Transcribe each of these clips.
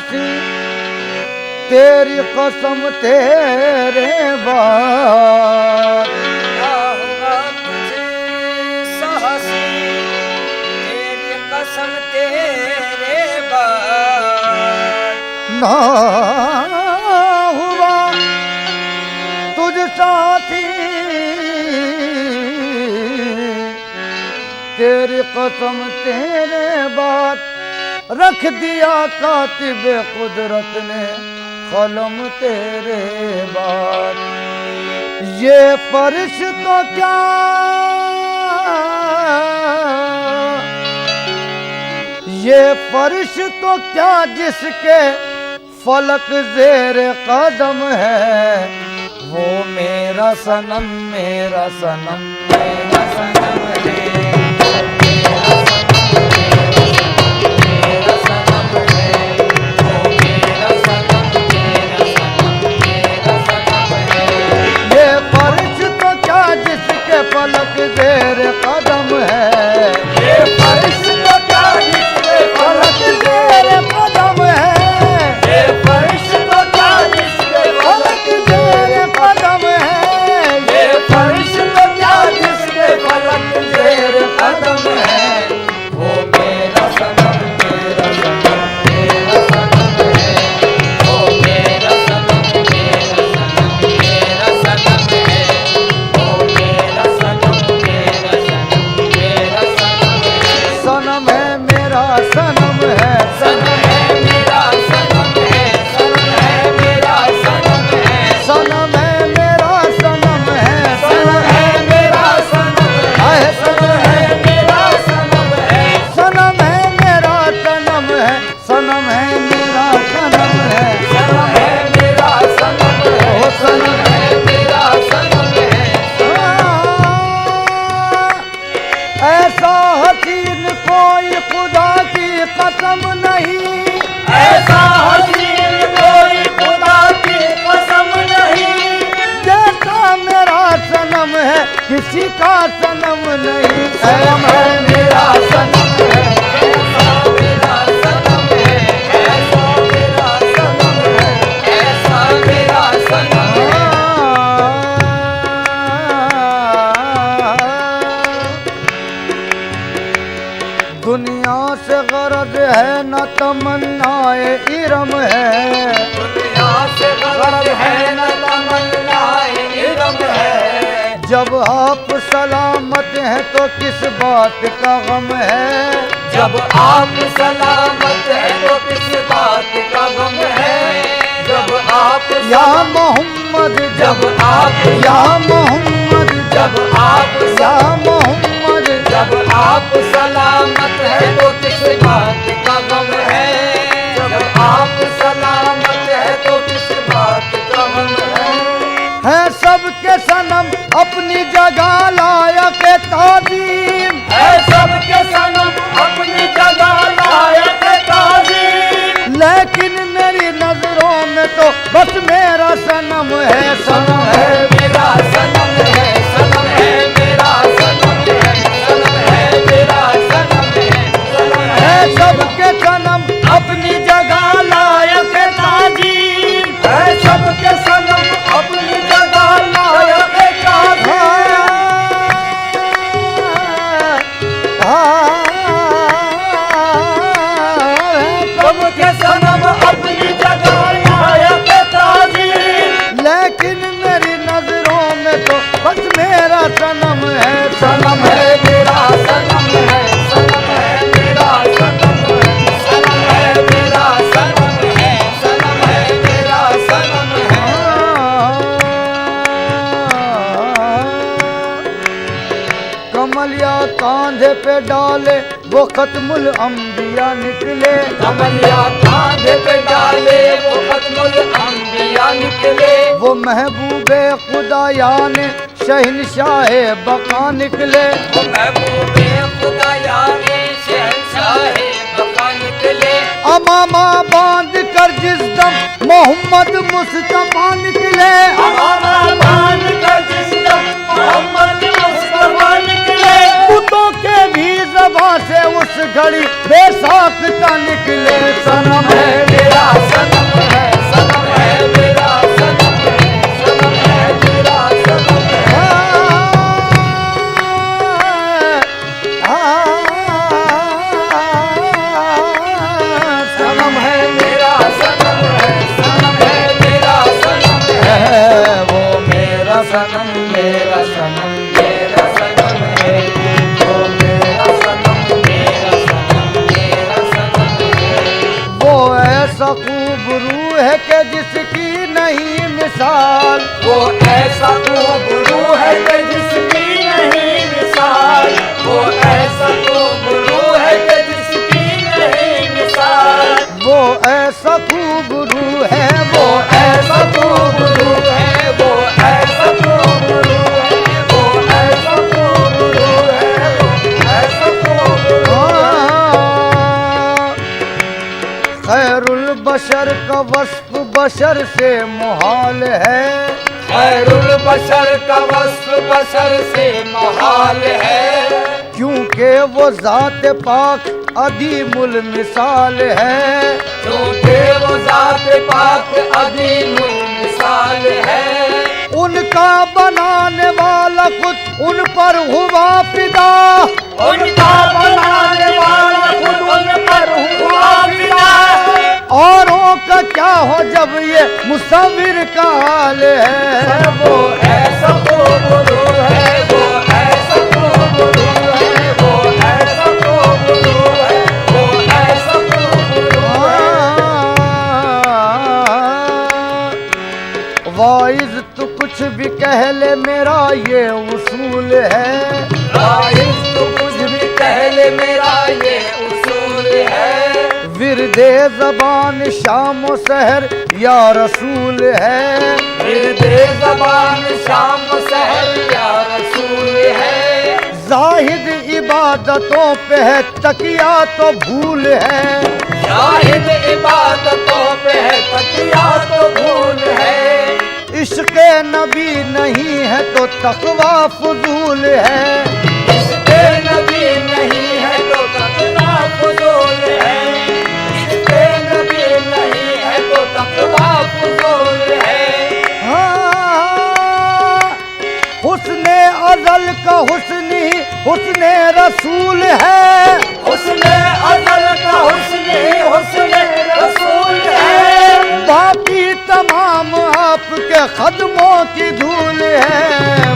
हंसी तेरी कसम तेरे बाद क्या हुआ तुझे साहसी तेरी कसम तेरे बाद ना हुआ तुझ साथी तेरी कसम तेरे बाद रख दिया कातिब कुदरत ने कलम तेरे बाद ये फर्श तो क्या ये फर्श तो क्या जिसके फलक ज़ेर कदम है वो मेरा सनम मेरा सनम मेरा सनम है फलक ज़ेर कदम है ये फर्श तो क्या जिसके फलक ज़ेर कदम है ये फर्श तो क्या जिसके फलक ज़ेर कदम है ये फर्श तो क्या जिसके फलक ज़ेर कदम है वो मेरा सनम मेरा सनम मेरा सनम है वो मेरा सनम मेरा सनम मेरा सनम है वो मेरा सनम है मेरा सनम है सनम है मेरा सनम है सनम है मेरा सनम है सनम है मेरा सनम है सनम है मेरा सनम है सनम है मेरा सनम है सनम है मेरा सनम है सनम है मेरा सनम है सनम है मेरा सनम है ओ सनम है मेरा सनम है ऐसा हसीन कोई खुदा की कसम नहीं ऐसा हसीन कोई खुदा की कसम नहीं जैसा मेरा सनम है किसी का सनम नहीं सनम है मेरा सनम है ऐसा मेरा सनम है ऐसा मेरा सनम है ऐसा मेरा सनम है दुनिया से गरज है न तमन्नाए इरम है दुनिया से गरज है न तमन्नाए इरम है जब आप सलामत हैं तो किस बात का गम है जब आप सलामत हैं तो किस बात का गम है जब आप या मोहम्मद जब आप या मोहम्मद जब आप या मोहम्मद जब आप सलामत है तो किस बात का गम है जब आप सलामत है तो किस बात का गम है सबके सनम अपनी जगह लायक ताज़ीम है सबके सनम अपनी जगह लायक ताज़ीम लेकिन मेरी नजरों में तो बस मेरा सनम है सनम है मेरा सनम है सनम है मेरा सनम है सनम है मेरा सनम है सबके सनम अपनी जगह लायक ताज़ीम है सबके सनम अपनी जगह लायक सबके सनम अपनी जगह लायक ताज़ीम लेकिन मेरी नजरों में तो बस मेरा सनम है सनम है मेरा सनम है सनम है मेरा सनम है सनम है मेरा सनम है सनम है मेरा सनम है कमलिया कांधे पे डाले वो खत्मुल अंबिया निकले कमलिया कांधे पे डाले वो खत्मुल अंबिया निकले वो महबूबे खुदा याने शहनशाहे बका निकले वो महबूबे खुदा याने शहनशाहे बका निकले अमामा बांध कर जिस दम मोहम्मद मुस्तफा निकले अमामा बांध कर जिस दम मोहम्मद मुस्तफा निकले पुतों के भी ज़बां से उस घड़ी बेसाख्ता निकले सनम है मेरा मेरा सनम है, वो मेरा सनम है। वो ऐसा खूब रूह है कि जिसकी नहीं मिसाल, वो ऐसा खूब रूह है कि जिसकी नहीं मिसाल, वो ऐसा खूब रूह है कि जिसकी नहीं मिसाल, वो ऐसा खूब रूह है, वो ऐसा खूब रूह है, वो ऐसा खूब रूह है, वो ऐसा खूब रूह है, वो ऐसा खूब रूह है। खैरुल बशर का वस्फ बशर से मुहाल है, खैरुल बशर का वस्फ बशर से मुहाल है, क्योंकि वो ज़ात पाक अदीमुल मिसाल है, क्योंकि वो ज़ात पाक अदीमुल मिसाल है। उनका बनाने वाला खुद उन पर हुआ फिदा, उनका बनाने वाला खुद उन पर हुआ फिदा, औरों का क्या हो जब ये मुसव्विर का हाल है। वो ऐसा खूब रूह है, वो ऐसा खूब रूह है, वो ऐसा खूब रूह है, वो ऐसा खूब रूह है। वाइज तू कुछ भी कह ले मेरा ये उसूल है, वाइज तो कुछ भी कह ले मेरा ये उसूल है, विरदे ज़बान शाम व सहर या रसूल है, विरदे ज़बान शाम सहर या रसूल है। जाहिद इबादतों पे है तकिया तो भूल है, शाहिद इबादतों पे है तकिया तो भूल है, इश्क़ नबी नहीं है तो तक़वा फजूल है, इसके नबी नहीं है तो तक़वा फजूल है, इसके नबी नहीं है तो तक़वा फजूल है। हाँ, हुस्ने अज़ल का हुस्नी हुस्ने रसूल है, हुस्ने अज़ल का हुस्ने हुस्ने रसूल है, बाकी तमाम आपके कदमों की धूल है।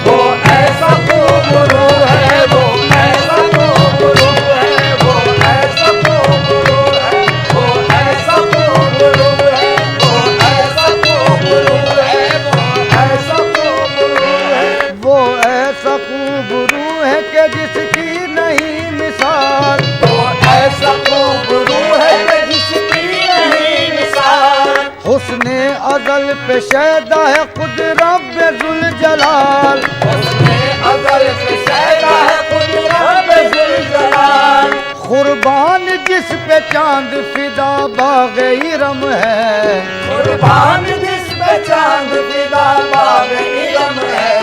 वो ऐसा खूब रूह है, वो ऐसा खूब रूह है, वो ऐसा खूब रूह है, वो ऐसा खूब रूह है, वो ऐसा खूब रूह है, वो ऐसा खूब रूह है। वो ऐसा खूब रूह है कि जिसकी नहीं मिसाल, वो ऐसा खूब रूह है कि जिसकी नहीं मिसाल, हुस्ने अज़ल पे शैदा है खुद रब जुल जलाल, उसने अज़ल से शैदा है खुद रब जुल जलाल, कुर्बान जिस पे चांद फिदा बाग़ इरम है, कुर्बान जिस पे चांद फिदा बाग़ इलम है।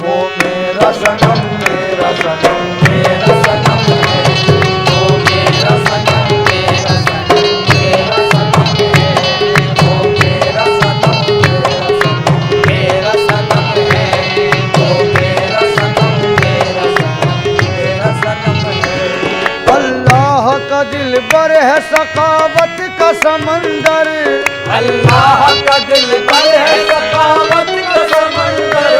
वो मेरा सनम मेरा सनम मेरा सनम है, वो मेरा सनम, मेरा सनम, मेरा सनम है, वो मेरा सनम, मेरा सनम है, वो मेरा सनम, मेरा सनम, मेरा सनम है। अल्लाह का दिल बर है सखावत का समंदर, अल्लाह का दिल पर है सखावत का समंदर,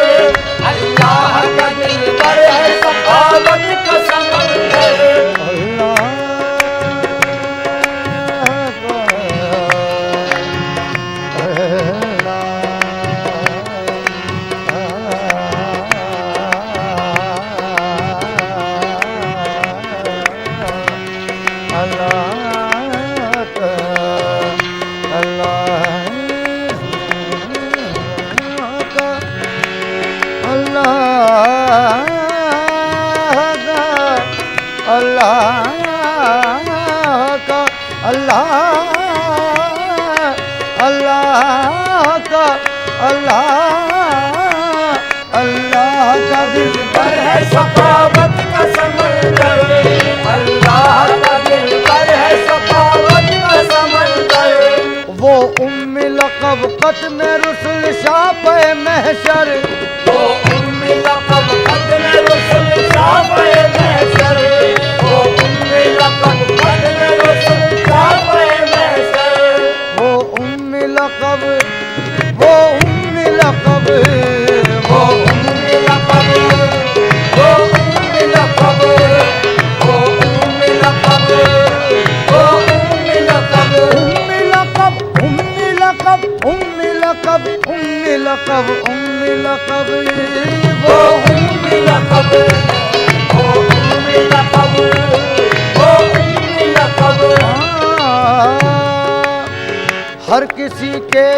अल्लाह का दिल पर है सखावत का समंदर। अल्लाह का दिल पर है सखावत का समंदर, अल्लाह का दिल पर है सखावत का समंदर। वो उम्मी लक़ब ख़त्म रुsul शाफ़े महशर, वो उम्मी लक़ब ख़त्म रुsul शाफ़े महशर, वो उम्मी लक़ब ख़त्म रुsul शाफ़े महशर। वो उम्मी लक़ब वो उम्मी लक़ब वो उम्मी लक़ब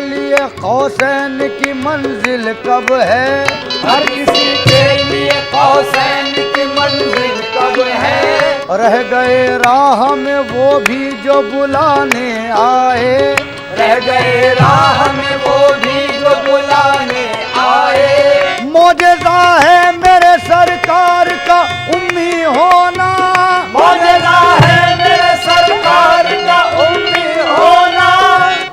लिए कौसैन की मंजिल कब है? हर किसी के लिए कौसैन की मंजिल कब है? रह गए राह में वो भी जो बुलाने आए, रह गए राह में वो भी जो बुलाने आए। मौजज़ा है मेरे सरकार का उम्मी होना, मौजज़ा है मेरे सरकार का उम्मी होना।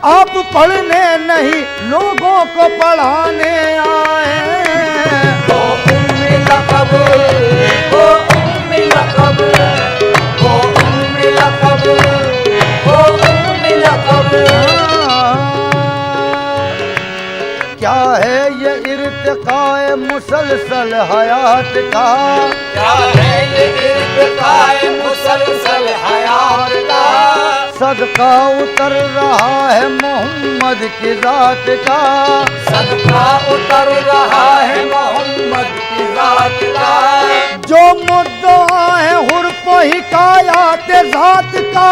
आप पढ़ने नहीं लोगों को पढ़ाने आए। वो उम्मी लक़ब, वो उम्मी लक़ब, वो उम्मी लक़ब, वो उम्मी लक़ब। क्या है ये इर्तिकाए मुसलसल हयात का? क्या है ये इर्तिकाए मुसलसल हयात का? सदका उतर रहा है मोहम्मद की जात का, सदका उतर रहा है मोहम्मद की जात का। जो मुद्दा है हुर्फ हिकायात जात का,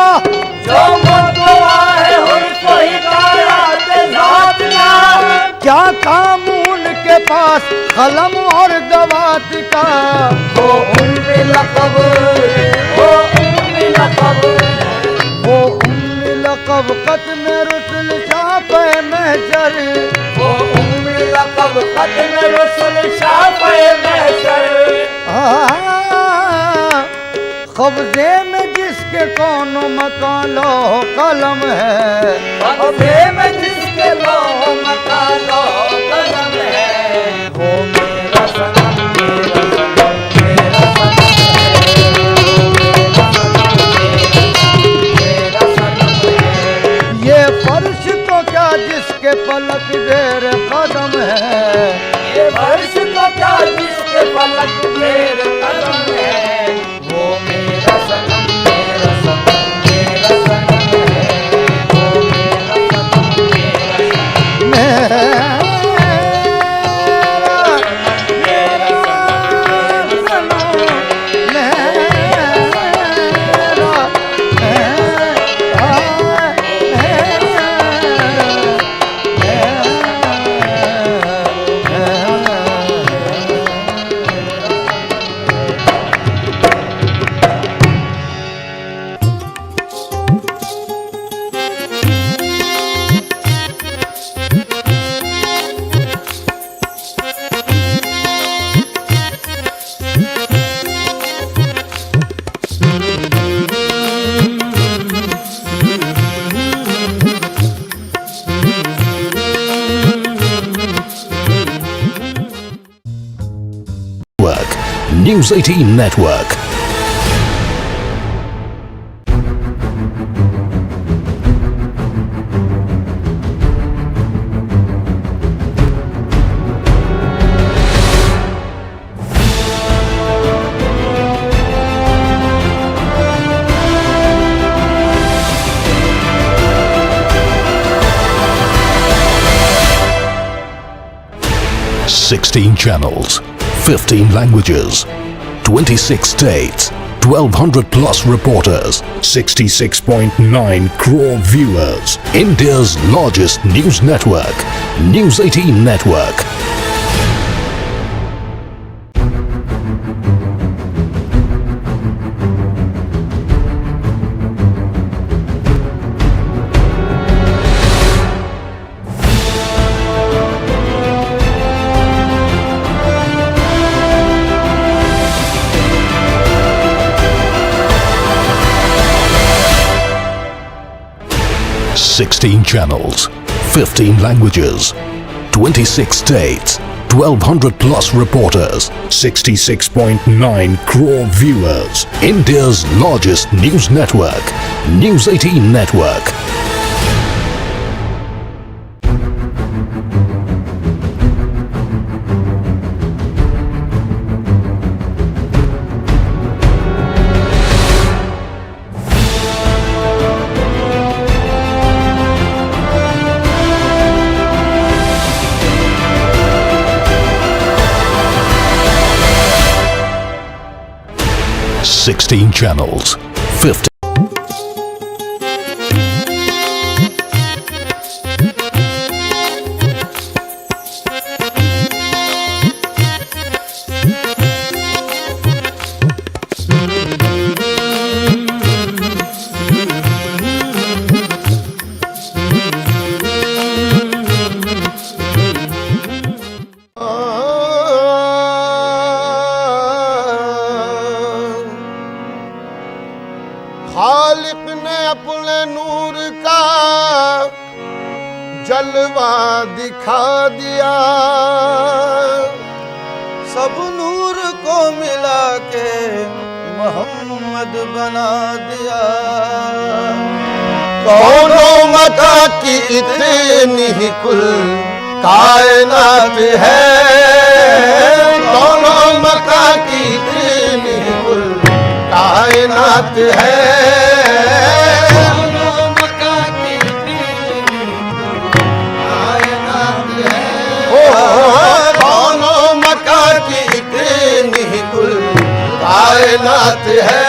जो मुद्दा है हुर्फ हिकायात जात का। क्या काम उनके पास कलम और दवात का? वो उम्मी लक़ब, वो उम्मी लक़ब, वो उम्मी लक़ब ख़त्म रुsul शाफ़े महशर, वो उम्मी लक़ब ख़त्म रुsul शाफ़े महशर। कब्जे में जिसके कौन मकान लो कलम है, कब्जे में जिसके लौह मकान लौह कलम है। वो मेरा सनम, मेरा सनम, मेरा सनम है, मेरा सनम है। ये फर्श तो क्या जिसके पलक जेर कदम है, ये वर्ष तो क्या जिसके पलक तेर कदम है। वो मेरा सनम, मेरा सनम, मेरा सनम है। वो मेरा सनम, मेरा सनम, News 18 Network. "16 channels, 15 languages, 26 states, 1,200 plus reporters, 66.9 crore viewers. India's largest news network, News 18 Network." "16 channels, 15 languages, 26 states, 1,200 plus reporters, 66.9 crore viewers. India's largest news network, News 18 Network. "16 channels, 15 जलवा दिखा दिया, सब नूर को मिला के मोहम्मद बना दिया। कौनों मका की इतनी ही कुल कायनात है, कौनों मका की इतनी ही कुल कायनात है। कायनात है,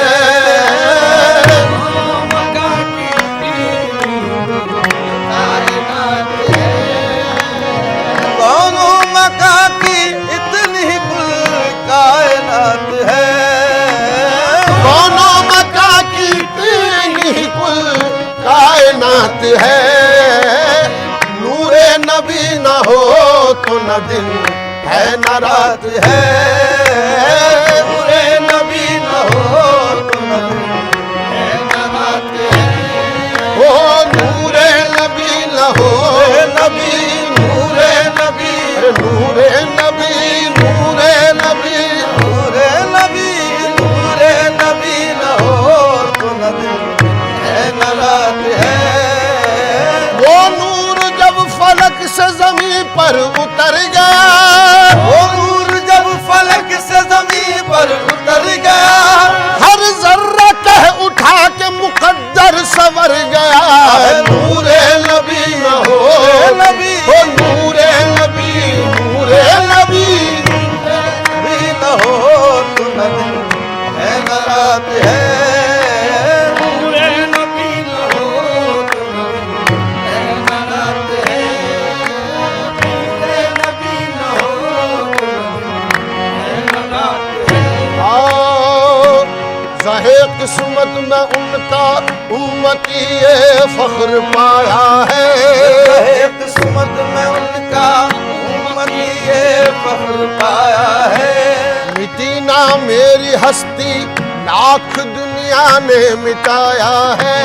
दोनों मका की इतनी कुल कायनात है, दोनों मका की इतनी कुल कायनात है। नूरे नबी न हो तो न दिन है न रात है, नूरे नबी नूरे नबी नूरे नबी नूरे नबी न हो तो न दिन है न रात है। वो नूर जब फलक से जमीन पर उतर गया, वो नूर जब फलक से जमीन पर उतर गया, हर जर्रा कह उठा के मुकद्दर सवर गया। नूरे नबी न हो नबी ओ नूरे नबी नूरे नबी भी न हो तो न दिन है न रात है। नूरे नबी न हो तो न दिन है न रात है, नूरे नबी न हो तो न दिन है न रात है। आओ ज़हे किस्मत में उनका उम्मती ये फख्र पाया है, ज़हे किस्मत में उनका उम्मती ये फख्र पाया है। मिटी ना मेरी हस्ती लाख दुनिया ने मिटाया है,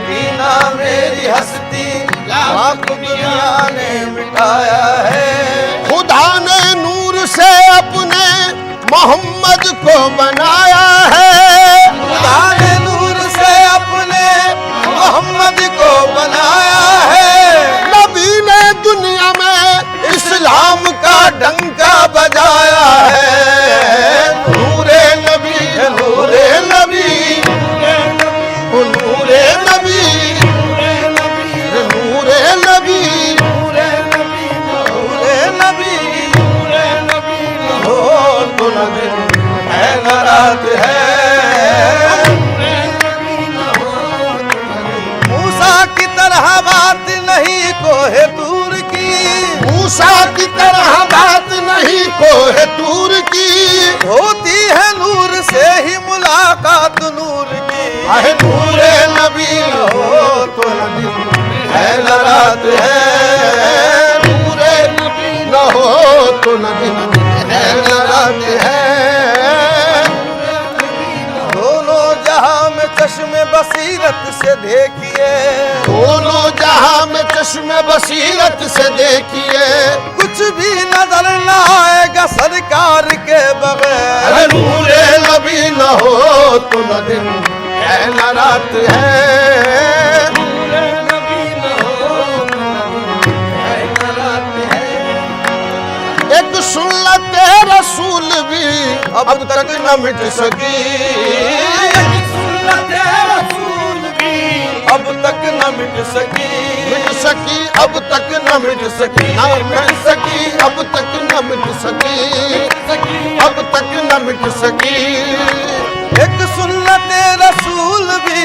बिना मेरी हस्ती लाख दुनिया ने मिटाया है। खुदा ने नूर से अपने मोहम्मद को बनाया है, खुदा ने नूर से अपने मोहम्मद को बनाया है। नबी ने दुनिया में इस्लाम का डंका बजाया है। नूरे नबी नूरे नबी नूरे नबी नूरे नबी नूरे नबी नूरे नबी नूरे नबी हो तो न दिन है न रात है। मूसा की तरह बात नहीं कोहे दूर की, मूसा की तरह बात नहीं कोहे दूर की, होती है नूर से ही मुलाकात नूर की। आहे नूरे नबी न हो तो न दिन है न रात है, नूरे नबी न हो तो न दिन है न रात है। दोनों जहां में चश्मे बसीरत से देखिए, दोनों जहां में चश्मे बसीरत से देखिए, कुछ भी नजर न आएगा सरकार के बगैर। अरे नूरे नबी न हो तो न दिन है न रात है, नूरे नबी न हो तो न दिन है न रात है। एक सुन्नत रसूल भी अब तक न मिट सकी, सुन्नत रसूल भी अब तक न मिट सकी, मिट सकी अब तक न मिट सकी, न मिट सकी अब तक न मिट सकी, अब तक न मिट सकी। एक सुन्नत रसूल भी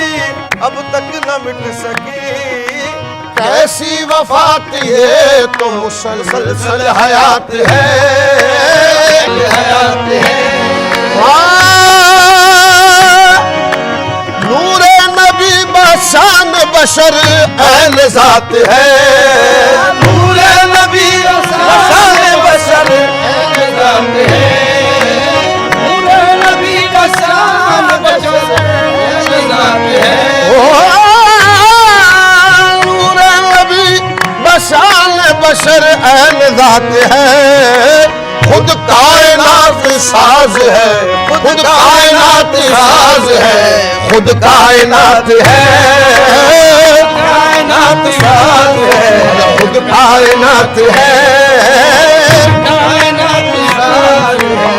अब तक न मिट सकी। कैसी वफात ये तो मुसलसल हयात है, हयात है। नूरे नबी बशान बशर ऐन जात है, नूरे नबी बशान बशर ऐन जात है, नूरे नबी बशान बशर ऐन जात है। नूरे नबी बशान ज़ात है, खुद कायनात साज है, खुद कायनात साज है, खुद कायनात है, कायनात साज है, खुद कायनात है, कायनात साज है,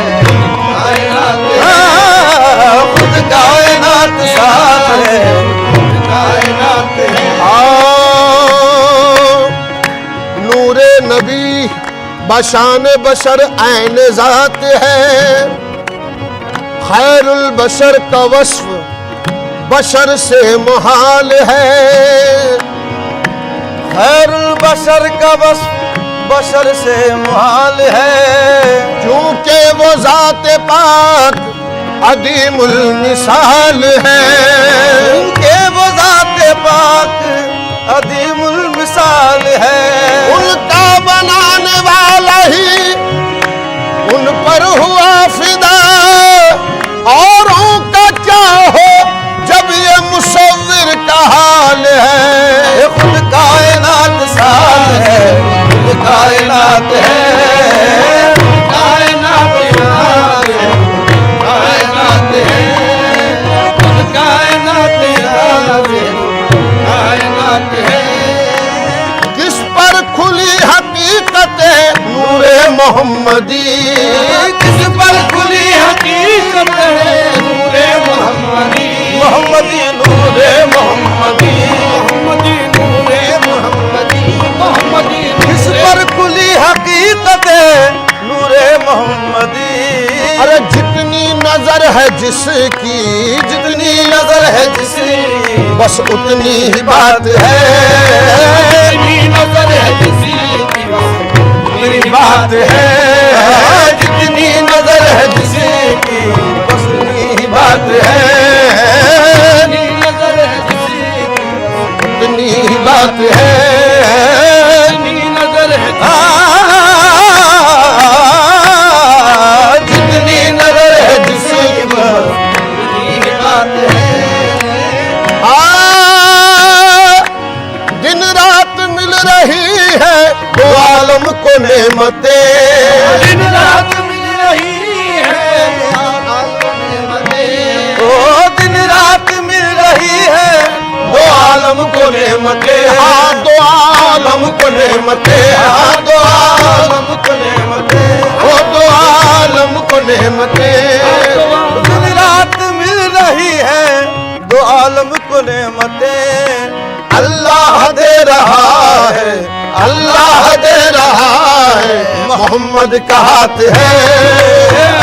खुद कायनात साज है, कायनात है। नूरे नबी बशान बशर ऐन ज़ात है, खैरुल बशर का वस्फ बशर से मुहाल है, खैरुल बशर का वस्फ बशर से मुहाल है, क्योंकि वो ज़ात पाक अदीमुल मिसाल है, उनके वो ज़ात पाक अदीमुल मिसाल है, उनका बनाने वाला ही उन पर हुआ फिदा, औरों का क्या हो जब ये मुसव्विर का हाल है, ये खुद कायनात साज है, खुद कायनात है, कायनात साज है, कायनात है, खुद कायनात साज है, कायनात है। किस पर खुली हकीकत नूरे मोहम्मदी, किस पर खुली हकीकत है नूरे मोहम्मदी, मोहम्मदी नूरे मोहम्मदी, मोहम्मदी नूरे मोहम्मदी, मोहम्मदी किस पर खुली हकीकत है नूरे मोहम्मदी। अरे जितनी नजर है जिसकी, जितनी नजर है जिसकी बस उतनी ही बात है, जितनी नजर है जिसकी उतनी बात है, जितनी नजर है जिसकी बस उतनी ही बात है, जितनी नजर है जिसकी उतनी ही बात है, जितनी नजर है जितनी नजर है जिसकी बस उतनी ही बात है। दिन रात मिल रही है दो आलम को नेमतें, दिन रात मिल रही है ओ दिन रात मिल रही है दो आलम को नेमतें, हाँ दो आलम को नेमतें, हाँ दो आलम को नेमतें, ओ दो आलम को नेमतें, दिन रात मिल रही है दो आलम को नेमतें, अल्लाह दे रहा है, अल्लाह दे रहा है, मोहम्मद का हाथ है,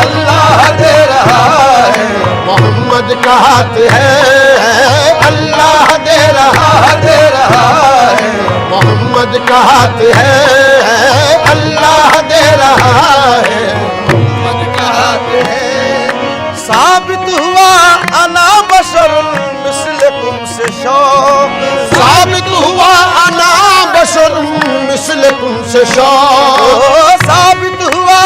अल्लाह दे रहा है, मोहम्मद का हाथ है, अल्लाह दे रहा है, मोहम्मद का हाथ है, अल्लाह दे रहा है, मोहम्मद का हाथ है। साबित हुआ अना बशर मिस्लकुम से शौक, साबित हुआ अना बशर मिस्लकुम से शौक, साबित हुआ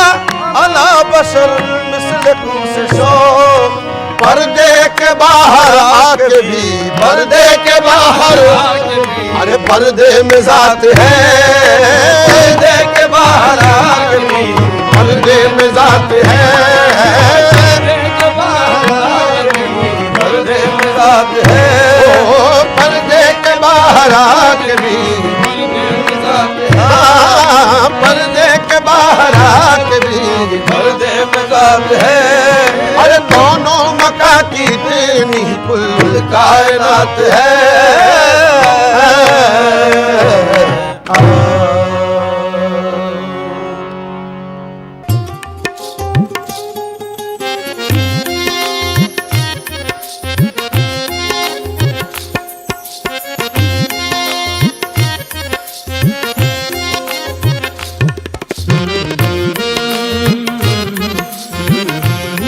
अना बशर मिस्लकुम से शौक, पर्दे के बाहर आके भी, पर्दे के बाहर, अरे पर्दे में जात है, पर्दे के बाहर आके भी, पर्दे में जात है, पर्दे के बाहर आके भी, पर्दे में जात है, ओ पर्दे के बाहर आके भी, हाँ, पर्दे के बाहर आके भी, पर्दे में जात है। अरे दोनों मका की तेनी कुल कायनात है।